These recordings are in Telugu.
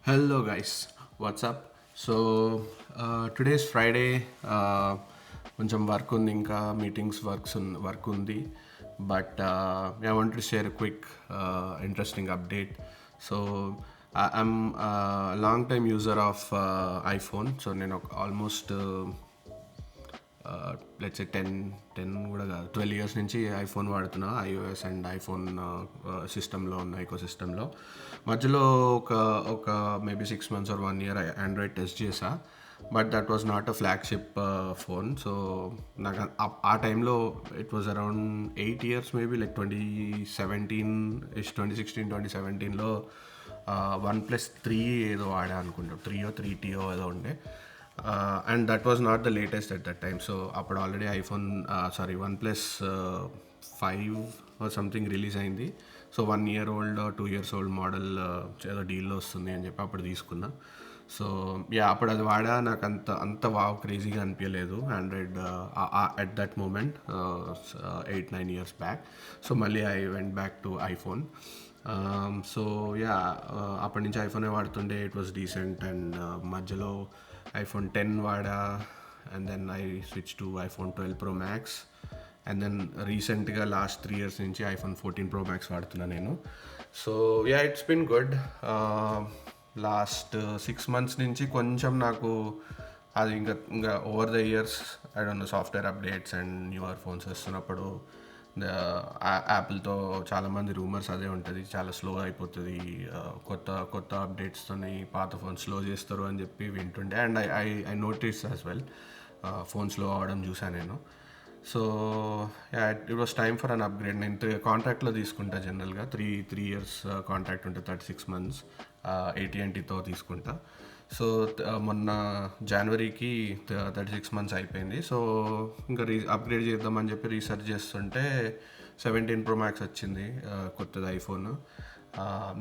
Hello guys, what's up? So today's Friday. కొంచెం వర్క్ ఉంది, ఇంకా మీటింగ్స్ వర్క్ ఉంది. But I want to share quick interesting update. So I'm long time user of iPhone. So నేను ఆల్మోస్ట్ లెట్స్ టెన్ కూడా కాదు, 12 years నుంచి ఐఫోన్ వాడుతున్నా. ఐఓఎస్ అండ్ ఐఫోన్ సిస్టంలో ఉన్న ఎకో సిస్టంలో మధ్యలో ఒక ఒక maybe 6 months or 1 year Android test చేసా. But that was not a flagship phone. So నాకు ఆ టైంలో it was around 8 years, maybe like 2017 2016 2017లో OnePlus 3 ఏదో వాడా అనుకుంటా, 3 or 3T ఏదో ఉండే. And that was not the latest at that time. So అప్పుడు already iPhone OnePlus 5 or something release అయింది. సో 1 year old 2 years old model ఏదో డీల్లో వస్తుంది అని చెప్పి అప్పుడు తీసుకున్నా. సో అప్పుడు అది వాడా, నాకు అంత వావ్ క్రేజీగా అనిపించలేదు Android at that moment, 8-9 years back. So మళ్ళీ I went back to iPhone. సో అప్పటి నుంచి ఐఫోనే వాడుతుండే. It was decent. అండ్ మధ్యలో iPhone 10 వాడా, and then I switch to iPhone 12 Pro Max. And then రీసెంట్గా లాస్ట్ 3 years నుంచి iPhone 14 Pro Max వాడుతున్నా నేను. So it's been good. Last 6 months నుంచి కొంచెం నాకు అది ఇంకా over the years I don't no, software updates and newer phones వస్తున్నప్పుడు యాపిల్తో చాలామంది రూమర్స్ అదే ఉంటుంది, చాలా స్లో అయిపోతుంది, కొత్త కొత్త అప్డేట్స్తోని పాత ఫోన్ స్లో చేస్తారు అని చెప్పి వింటుండే. And I notice as well, phone slow అవడం చూసాను నేను. So it was time for an upgrade. నేను కాంట్రాక్ట్లో తీసుకుంటా జనరల్గా. త్రీ ఇయర్స్ కాంట్రాక్ట్ ఉంటే 36 months AT&Tతో తీసుకుంటా. సో మొన్న జనవరికి 36 months అయిపోయింది. సో ఇంకా అప్గ్రేడ్ చేద్దామని చెప్పి రీసెర్చ్ చేస్తుంటే 17 Pro Max వచ్చింది, కొత్తది ఐఫోన్.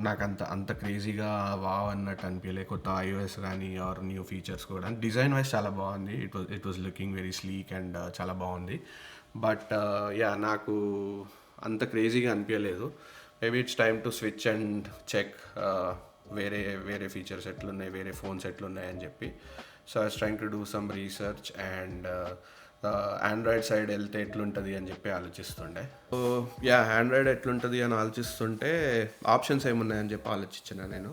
నాకు అంత క్రేజీగా వావ్ అన్నట్టు అనిపించలే. కొత్త ఐఓఎస్ కానీ ఆర్ న్యూ ఫీచర్స్ కూడా డిజైన్ వైజ్ చాలా బాగుంది. It was looking very sleek and చాలా బాగుంది. బట్ నాకు అంత క్రేజీగా అనిపించలేదు. Maybe it's time to switch and check వేరే వేరే ఫీచర్స్ ఎట్లున్నాయి, వేరే ఫోన్స్ ఎట్లున్నాయి అని చెప్పి. So I was trying to do some research and Android side వెళ్తే ఎట్లుంటుంది అని చెప్పి ఆలోచిస్తుండే. సో ఆండ్రాయిడ్ ఎట్లుంటుంది అని ఆలోచిస్తుంటే ఆప్షన్స్ ఏమున్నాయని చెప్పి ఆలోచించిన నేను.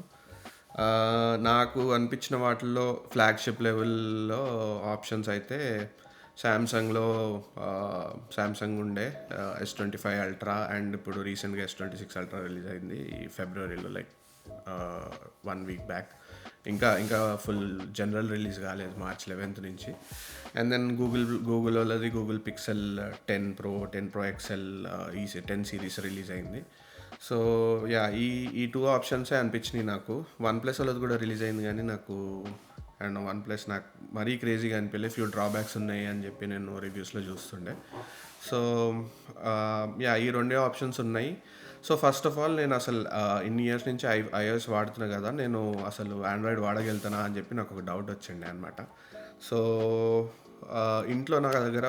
నాకు అనిపించిన వాటిల్లో ఫ్లాగ్షిప్ లెవెల్లో ఆప్షన్స్ అయితే శాంసంగ్ ఉండే S25 Ultra, అండ్ ఇప్పుడు రీసెంట్గా S26 Ultra రిలీజ్ అయింది ఈ ఫిబ్రవరిలో, లైక్ 1 week బ్యాక్. ఇంకా ఫుల్ జనరల్ రిలీజ్ కాలేదు, March 11th నుంచి. అండ్ దెన్ గూగుల్ వాళ్ళది Google pixel 10 Pro 10 Pro XL ఈ 10 series రిలీజ్ అయింది. సో ఈ 2 ఆప్షన్సే అనిపించినాయి నాకు. OnePlus వాళ్ళది కూడా రిలీజ్ అయింది, కానీ నాకు అండ్ OnePlus నాకు మరీ క్రేజీగా అనిపించలేదు. ఫ్యూ డ్రాబ్యాక్స్ ఉన్నాయి అని చెప్పి నేను రివ్యూస్లో చూస్తుండే. సో ఈ రెండే ఆప్షన్స్ ఉన్నాయి. సో ఫస్ట్ ఆఫ్ ఆల్ నేను అసలు ఇన్ని ఇయర్స్ నుంచి ఐఓఎస్ వాడుతున్నా కదా, నేను అసలు ఆండ్రాయిడ్ వాడగలుగుతానా అని చెప్పి నాకు ఒక డౌట్ వచ్చిండే అనమాట. సో ఇంట్లో నా దగ్గర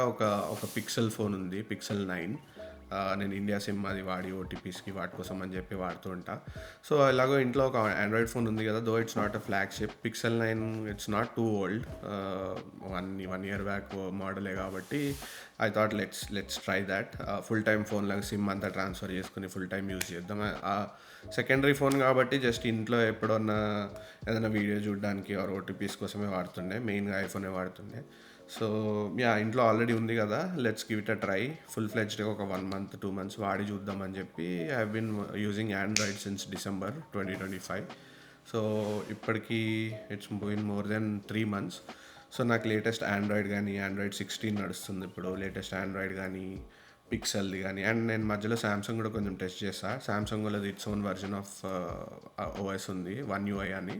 ఒక పిక్సెల్ ఫోన్ ఉంది, Pixel 9. నేను ఇండియా సిమ్ అది వాడి ఓటీపీస్కి వాటి కోసం అని చెప్పి వాడుతూ ఉంటా. సో ఎలాగో ఇంట్లో ఒక ఆండ్రాయిడ్ ఫోన్ ఉంది కదా, though it's not a flagship. Pixel 9 it's not too old, 1 year back మోడలే కాబట్టి I thought let's try that. Full time phone లాగా సిమ్ అంతా ట్రాన్స్ఫర్ చేసుకుని ఫుల్ టైమ్ యూజ్ చేద్దాం. సెకండరీ ఫోన్ కాబట్టి జస్ట్ ఇంట్లో ఎప్పుడన్నా ఏదైనా వీడియో చూడడానికి ఆర్ ఓటీపీస్ కోసమే వాడుతుండే, మెయిన్గా ఐఫోనే వాడుతుండే. సో ఇంట్లో ఆల్రెడీ ఉంది కదా, let's give it a try. Full ఫ్లెడ్జ్డ్గా ఒక 1 month 2 months వాడి చూద్దామని చెప్పి I have been using Android since December 2025. So ఇప్పటికీ it's been more than 3 months. సో నాకు లేటెస్ట్ ఆండ్రాయిడ్ కానీ Android 16 నడుస్తుంది ఇప్పుడు, లేటెస్ట్ ఆండ్రాయిడ్ కానీ పిక్సెల్ది కానీ. అండ్ నేను మధ్యలో శాంసంగ్ కూడా కొంచెం టెస్ట్ చేస్తాను. శాంసంగ్ వాళ్ళది its own version of OS ఉంది, One UI అని.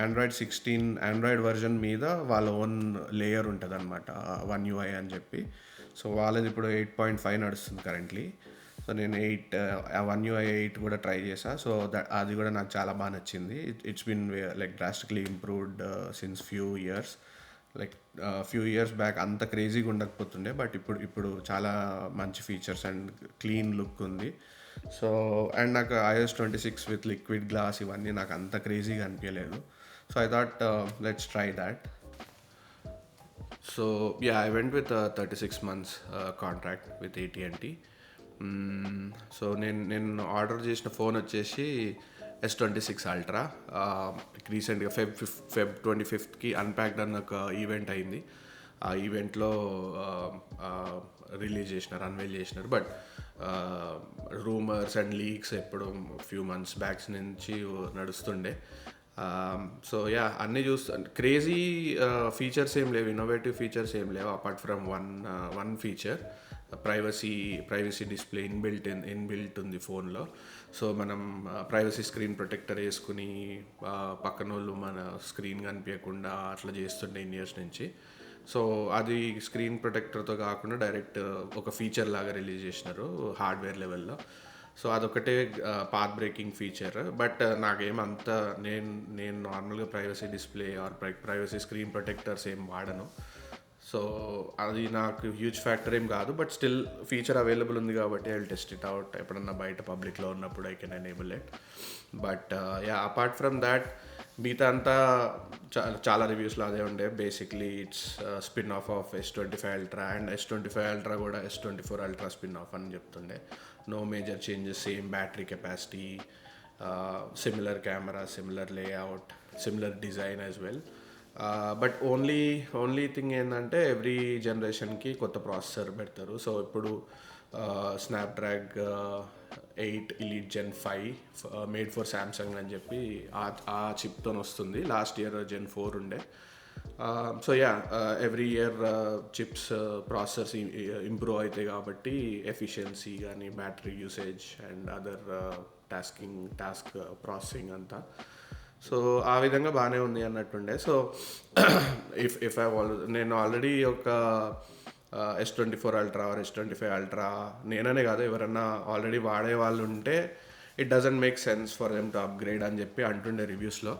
ఆండ్రాయిడ్ వర్జన్ మీద వాళ్ళ ఓన్ లేయర్ ఉంటుంది అనమాట, One UI అని చెప్పి. సో వాళ్ళది ఇప్పుడు 8.5 నడుస్తుంది కరెంట్లీ. సో నేను One UI 8 కూడా ట్రై చేసా. సో అది కూడా నాకు చాలా బాగా నచ్చింది. It's been like drastically improved since few years. Like few years back అంత క్రేజీగా ఉండకపోతుండే, బట్ ఇప్పుడు చాలా మంచి ఫీచర్స్ అండ్ క్లీన్ లుక్ ఉంది. సో అండ్ నాకు iOS 26 విత్ లిక్విడ్ గ్లాస్ ఇవన్నీ నాకు అంత క్రేజీగా అనిపించలేదు. So I thought let's try that. So yeah, I went with 36 months contract with AT&T. So నేను ఆర్డర్ చేసిన ఫోన్ వచ్చేసి S26 Ultra. రీసెంట్గా ఫెబ్ 25th అన్ప్యాక్డ్ అన్న ఒక ఈవెంట్ అయింది. ఆ ఈవెంట్లో రిలీజ్ చేసినారు, అన్వైల్ చేసినారు. బట్ రూమర్స్ అండ్ లీక్స్ ఎప్పుడు ఫ్యూ మంత్స్ బ్యాక్స్ నుంచి నడుస్తుండే. సో యా, అన్నీ చూస్తాను. క్రేజీ ఫీచర్స్ ఏం లేవు, ఇన్నోవేటివ్ ఫీచర్స్ ఏం లేవు apart from one feature, privacy display inbuilt ఉంది ఫోన్లో. సో మనం ప్రైవసీ స్క్రీన్ ప్రొటెక్టర్ వేసుకుని పక్కన వాళ్ళు మన స్క్రీన్ కనిపించకుండా అట్లా చేస్తుండే ఇన్ ఇయర్స్ నుంచి. సో అది స్క్రీన్ ప్రొటెక్టర్తో కాకుండా డైరెక్ట్ ఒక ఫీచర్ లాగా రిలీజ్ చేసినారు హార్డ్వేర్ లెవెల్లో. సో అదొకటే పాత్ బ్రేకింగ్ ఫీచర్. బట్ నాకేమంత నేను నార్మల్గా privacy display or privacy screen protectors ఏం వాడను. సో అది నాకు హ్యూజ్ ఫ్యాక్టర్ ఏం కాదు. బట్ స్టిల్ ఫీచర్ అవైలబుల్ ఉంది కాబట్టి I will test it out. ఎప్పుడన్నా బయట పబ్లిక్లో ఉన్నప్పుడు I can enable it. But yeah, apart from that మిగతా అంతా చాలా రివ్యూస్లో అదే ఉండే. Basically it's spin off S25 Ultra, and S25 Ultra కూడా S24 Ultra స్పిన్ ఆఫ్ అని చెప్తుండే. No major changes, same battery capacity, similar camera, similar layout, similar design as well. But only thing ఏంటంటే ఎవ్రీ జనరేషన్కి కొత్త ప్రాసెసర్ పెడతారు. సో ఇప్పుడు స్నాప్డ్రాగ్ 8 Elite Gen 5 made for Samsung అని చెప్పి ఆ చిప్తో వస్తుంది. లాస్ట్ ఇయర్ Gen 4 ఉండే. So yeah, every year chips processors improve అవుతాయి కాబట్టి ఎఫిషియన్సీ కానీ battery usage and other task processing అంతా. సో ఆ విధంగా బాగానే ఉంది అన్నట్టుండే. సో ఇఫ్ నేను ఆల్రెడీ ఒక S24 Ultra are S25 Ultra, నేననే కాదు ఎవరన్నా ఆల్రెడీ వాడే వాళ్ళు ఉంటే it doesn't make sense for them to upgrade అని చెప్పి అంటుండే రివ్యూస్లో.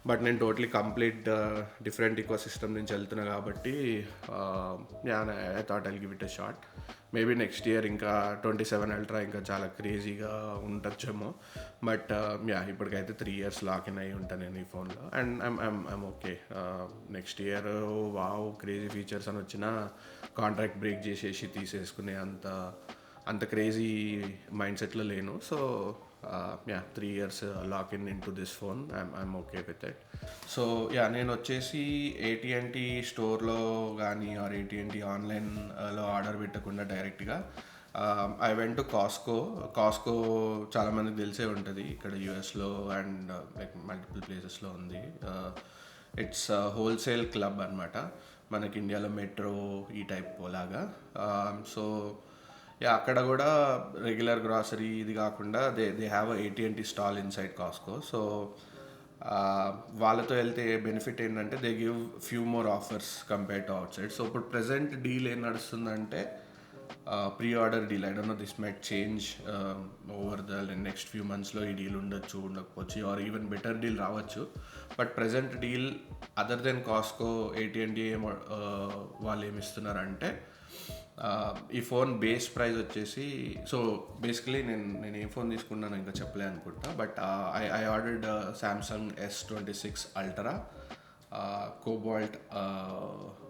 బట్ నేను totally complete different eco system నుంచి వెళ్తున్నా కాబట్టి I thought I'll give it a shot. Maybe next year ఇంకా 27 Ultra ఇంకా చాలా క్రేజీగా ఉండొచ్చేమో. బట్ యా, ఇప్పటికైతే 3 years లాక్ ఇన్ అయ్యి ఉంటాను నేను ఈ ఫోన్లో. And I'm okay. Next year wow crazy features అని వచ్చినా కాంట్రాక్ట్ బ్రేక్ చేసేసి తీసేసుకునే అంత క్రేజీ మైండ్ సెట్లో లేను. So yeah, 3 years lock in to this phone. I'm okay with it. So yeah, నేను వచ్చేసి AT&T స్టోర్లో కానీ ఆర్ AT&T ఆన్లైన్లో ఆర్డర్ పెట్టకుండా డైరెక్ట్గా ఐ వెంట్ టు కాస్కో. చాలామందికి తెలిసే ఉంటుంది ఇక్కడ యూఎస్లో అండ్ లైక్ మల్టిపుల్ ప్లేసెస్లో ఉంది. ఇట్స్ హోల్సేల్ క్లబ్ అనమాట, మనకి ఇండియాలో మెట్రో ఈ టైప్ లాగా. సో యా, అక్కడ కూడా రెగ్యులర్ గ్రాసరీ ఇది కాకుండా they have AT&T stall inside Costco. So వాళ్ళతో వెళ్తే బెనిఫిట్ ఏంటంటే they give few more offers compare to outside. So ఇప్పుడు ప్రెజెంట్ డీల్ ఏం నడుస్తుందంటే pre order deal. I don't know, this might change over the next few మంత్స్లో. ఈ డీల్ ఉండకపోవచ్చు ఆర్ ఈవెన్ బెటర్ డీల్ రావచ్చు. But present deal other than Costco AT&T వాళ్ళు ఏమిస్తున్నారంటే ఈ ఫోన్ బేస్ ప్రైస్ వచ్చేసి, సో బేసికలీ నేను ఏ ఫోన్ తీసుకున్నాను ఇంకా చెప్పలే అనుకుంటా. But I ordered Samsung S26 Ultra cobalt,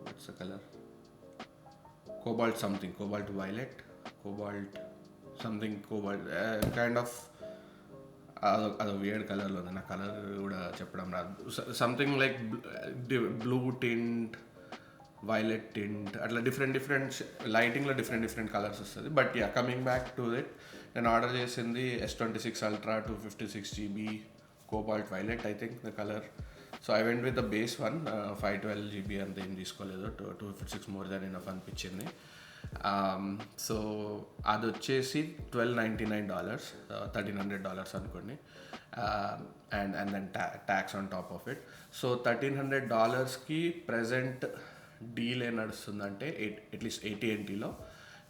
what's the colour, cobalt violet, kind of అది వియర్డ్ కలర్లో ఉంది. నా కలర్ కూడా చెప్పడం రాదు. Something like blue tint, violet tint, అట్లా డిఫరెంట్ లైటింగ్లో డిఫరెంట్ కలర్స్ వస్తుంది. But yeah, coming back to it, నేను ఆర్డర్ చేసింది S26 Ultra 256 GB cobalt violet, I think the colour. So I went with the base one, 512 GB అంత ఏం తీసుకోలేదు. 256 మోర్ దాన్ ఎనఫ్ అనిపించింది. సో అది వచ్చేసి $1,299, $1,300 అనుకోండి. And then tax on top of it. So $1,300కి ప్రజెంట్ డీల్ ఏం నడుస్తుందంటే అట్లీస్ట్ AT&Tలో,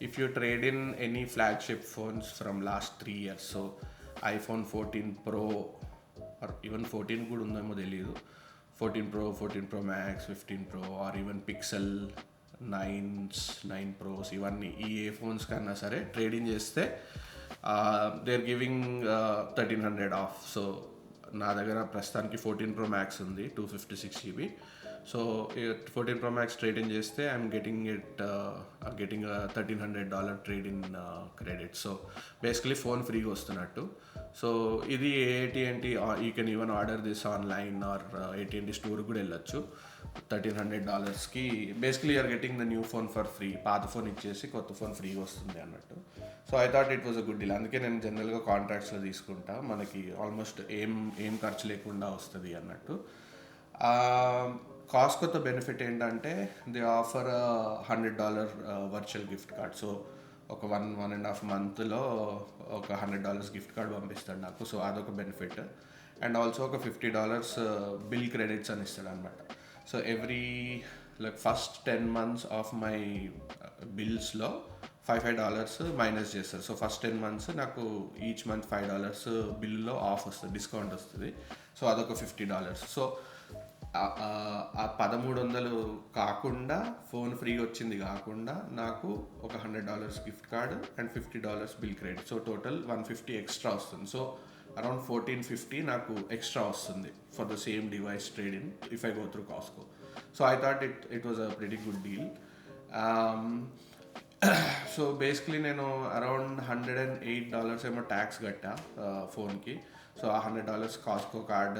if you trade in any flagship phones from last 3 years, so iPhone 14 Pro or even 14 కూడా ఉందేమో తెలియదు, 14 Pro, 14 Pro Max, 15 Pro or even Pixel 9 Pros, ఇవన్నీ ఈ ఏ ఫోన్స్ కన్నా సరే ట్రేడింగ్ చేస్తే they are giving 1300 off. So నా దగ్గర ప్రస్తుతానికి 14 Pro Max ఉంది 256 GB. So 14 Pro Max trade in చేస్తే I'm getting $1,300 trade in credit. So basically phone ఫ్రీగా వస్తున్నట్టు. సో ఇది AT&T, you can even order this online or AT&T store కూడా వెళ్ళొచ్చు. $1,300కి basically you're getting the new phone for free. పాత ఫోన్ ఇచ్చేసి కొత్త ఫోన్ ఫ్రీగా వస్తుంది అన్నట్టు. So I thought it was a good deal. అందుకే నేను జనరల్గా కాంట్రాక్ట్స్లో తీసుకుంటా, మనకి ఆల్మోస్ట్ ఏం ఖర్చు లేకుండా వస్తుంది అన్నట్టు. కాస్ట్కోతో బెనిఫిట్ ఏంటంటే they offer $100 virtual gift card. So ఒక 1.5 మంత్లో ఒక $100 గిఫ్ట్ కార్డ్ పంపిస్తాడు నాకు. సో అదొక బెనిఫిట్. అండ్ ఆల్సో ఒక $50 బిల్ క్రెడిట్స్ అని ఇస్తాడు అనమాట. So every first 10 months of my బిల్స్లో $5 మైనస్ చేస్తారు. సో ఫస్ట్ 10 months నాకు ఈచ్ మంత్ $5 బిల్లో ఆఫ్ వస్తుంది, డిస్కౌంట్ వస్తుంది. సో అదొక $50. సో ఆ 1300 కాకుండా, ఫోన్ ఫ్రీ వచ్చింది కాకుండా నాకు ఒక $100 gift card and $50 bill credit. So total $150 extra వస్తుంది. సో అరౌండ్ $1,450 నాకు ఎక్స్ట్రా వస్తుంది for the same device trade in if I go through Costco. So I thought it was a pretty good deal. So basically నేను అరౌండ్ $108 ఏమో ట్యాక్స్ కట్టా ఫోన్కి. సో ఆ $100 కాస్కో కార్డ్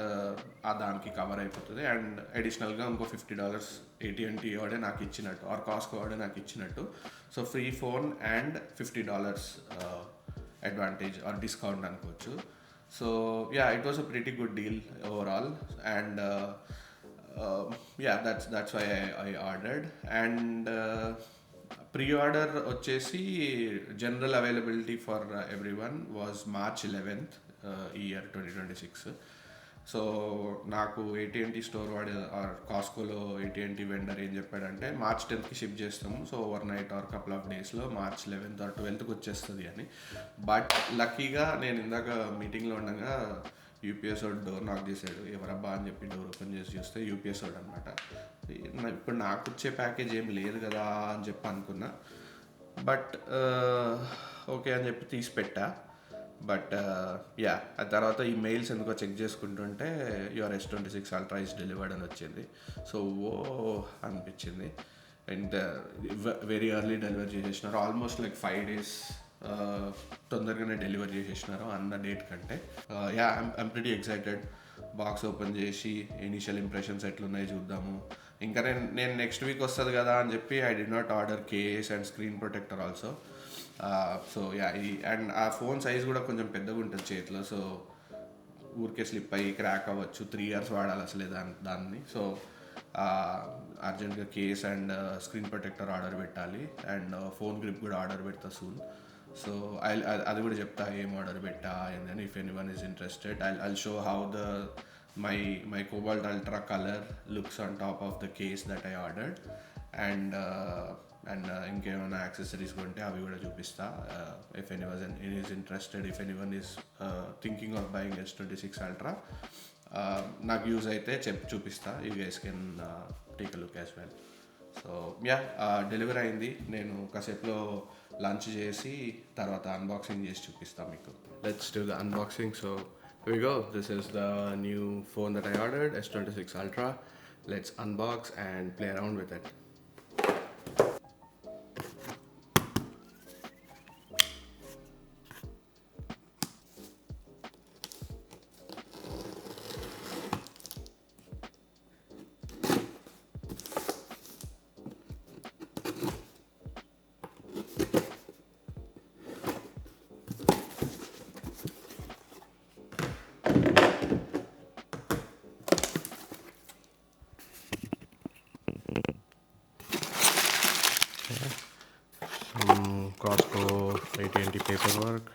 దానికి కవర్ అయిపోతుంది. అండ్ అడిషనల్గా ఇంకో $50 AT&T వాడే నాకు ఇచ్చినట్టు, ఆర్ కాస్కో వాడే నాకు ఇచ్చినట్టు. So free phone and $50 advantage or discount అనుకోవచ్చు. So yeah, it was a pretty good deal overall. And yeah, that's why I ordered. And pre order వచ్చేసి general availability for everyone was March 11th year 2026. So నాకు AT&T స్టోర్ వాడు ఆర్ కాస్కోలో AT&T వెండర్ ఏం చెప్పాడంటే March 10th షిప్ చేస్తాము. So over night are couple of డేస్లో March 11th ఆర్ 12th వచ్చేస్తుంది అని. బట్ లక్కీగా నేను ఇందాక మీటింగ్లో ఉండగా UPS వాడు డోర్ నాక్ చేశాడు. ఎవరబ్బా అని చెప్పి డోర్ ఓపెన్ చేసి చూస్తే UPS వాడు అనమాట. ఇప్పుడు నాకు వచ్చే ప్యాకేజ్ ఏం లేదు కదా అని చెప్పి అనుకున్నా. బట్ ఓకే అని చెప్పి తీసి పెట్టా. బట్ యా, ఆ తర్వాత ఈ మెయిల్స్ ఎందుకో చెక్ చేసుకుంటుంటే your S26 Ultra is delivered అని వచ్చింది. సో ఓ అనిపించింది. అండ్ వెరీ ఎర్లీ డెలివరీ చేసేసినారు. ఆల్మోస్ట్ 5 days తొందరగానే డెలివరీ చేసేసినారు అన్న డేట్ కంటే. Yeah, I'm pretty excited. Box open చేసి ఇనీషియల్ ఇంప్రెషన్స్ ఎట్లున్నాయి చూద్దాము. ఇంకా నేను నెక్స్ట్ వీక్ వస్తుంది కదా అని చెప్పి I did not order case and screen protector also. So yeah, and ఆ ఫోన్ సైజ్ కూడా కొంచెం పెద్దగా ఉంటుంది చేతిలో. సో ఊరికే స్లిప్ అయ్యి క్రాక్ అవ్వచ్చు. 3 years వాడాలి అసలే దాన్ని. సో అర్జెంట్గా case and screen protector order పెట్టాలి. అండ్ ఫోన్ గ్రిప్ కూడా ఆర్డర్ పెడతా సూన్. సో అది కూడా చెప్తా ఏం ఆర్డర్ పెట్టా ఏందని. If anyone is interested I'll show how my Cobalt Ultra color looks on top of the case that I ordered. And ఇంకేమైనా యాక్సెసరీస్ కొంటే అవి కూడా చూపిస్తా. If anyone is interested, if anyone is thinking of buying S26 Ultra, నాకు యూజ్ అయితే చూపిస్తా. You guys can take a look as well. So yeah, delivery అయింది. నేను కాసేపులో లంచ్ చేసి తర్వాత అన్బాక్సింగ్ చేసి చూపిస్తాను మీకు. Let's do the unboxing. So here we go. This is the new phone that I ordered, S26 Ultra. Let's unbox and play around with it. Costco AT&T paperwork,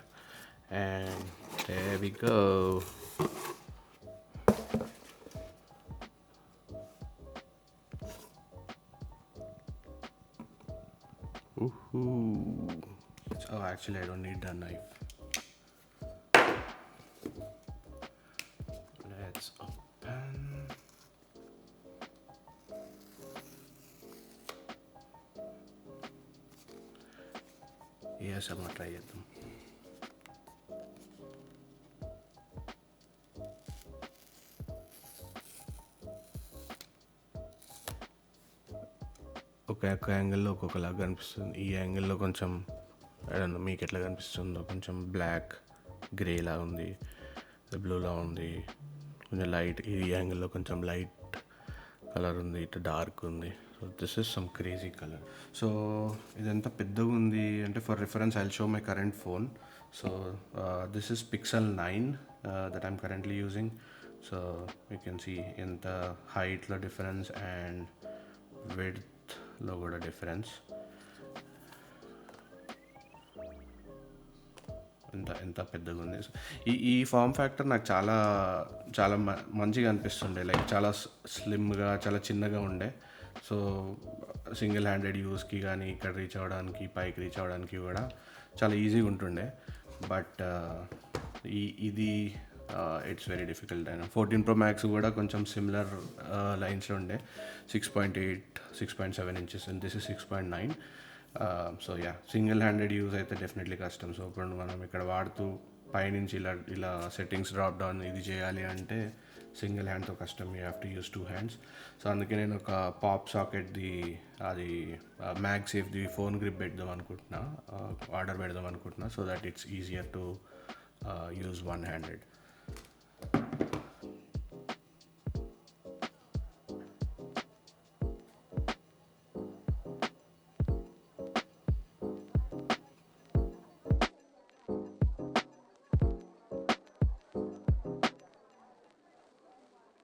and there we go. Ooh. Oh, actually I don't need the knife. Let's open. Yes, I'm gonna try it. ఒక్కొక్క యాంగిల్లో ఒక్కొక్కలాగా కనిపిస్తుంది. ఈ యాంగిల్లో కొంచెం ఏదన్నా మీకు ఎట్లా కనిపిస్తుందో కొంచెం బ్లాక్ గ్రేలా ఉంది, బ్లూలా ఉంది, కొంచెం లైట్. ఈ యాంగిల్లో కొంచెం లైట్ కలర్ ఉంది, ఇటు డార్క్ ఉంది. So this is some crazy colour. So ఇదంతా పెద్దగా ఉంది అంటే for reference I'll show my current phone. So this is Pixel 9 that I'm currently using. So you can see ఎంత హైట్లో డిఫరెన్స్ అండ్ విడ్త్లో కూడా డిఫరెన్స్ ఎంత పెద్దగా ఉంది. ఈ ఫామ్ ఫ్యాక్టర్ నాకు చాలా చాలా మంచిగా అనిపిస్తుండే. లైక్ చాలా స్లిమ్గా, చాలా చిన్నగా ఉండే. సో సింగిల్ హ్యాండెడ్ యూస్కి కానీ ఇక్కడ రీచ్ అవ్వడానికి, పైకి రీచ్ అవ్వడానికి కూడా చాలా ఈజీగా ఉంటుండే. బట్ ఇది ఇట్స్ వెరీ డిఫికల్ట్. అయినా 14 Pro Max కూడా కొంచెం సిమిలర్ లైన్స్లో ఉండే, 6.8, 6.7 inches and this is 6.9. So yeah, single handed use అయితే డెఫినెట్లీ కష్టం. సో ఇప్పుడు మనం ఇక్కడ వాడుతూ పైనుంచి ఇలా సెట్టింగ్స్ డ్రాప్ డౌన్ ఇది చేయాలి అంటే సింగిల్ హ్యాండ్తో కష్టం. You have to use 2 hands. So అందుకే నేను ఒక పాప్ సాకెట్ది అది మ్యాగ్సేఫ్ది ఫోన్ గ్రిప్ పెడదాం అనుకుంటున్నా, ఆర్డర్ పెడదాం అనుకుంటున్నా. So that it's easier to use 1-handed.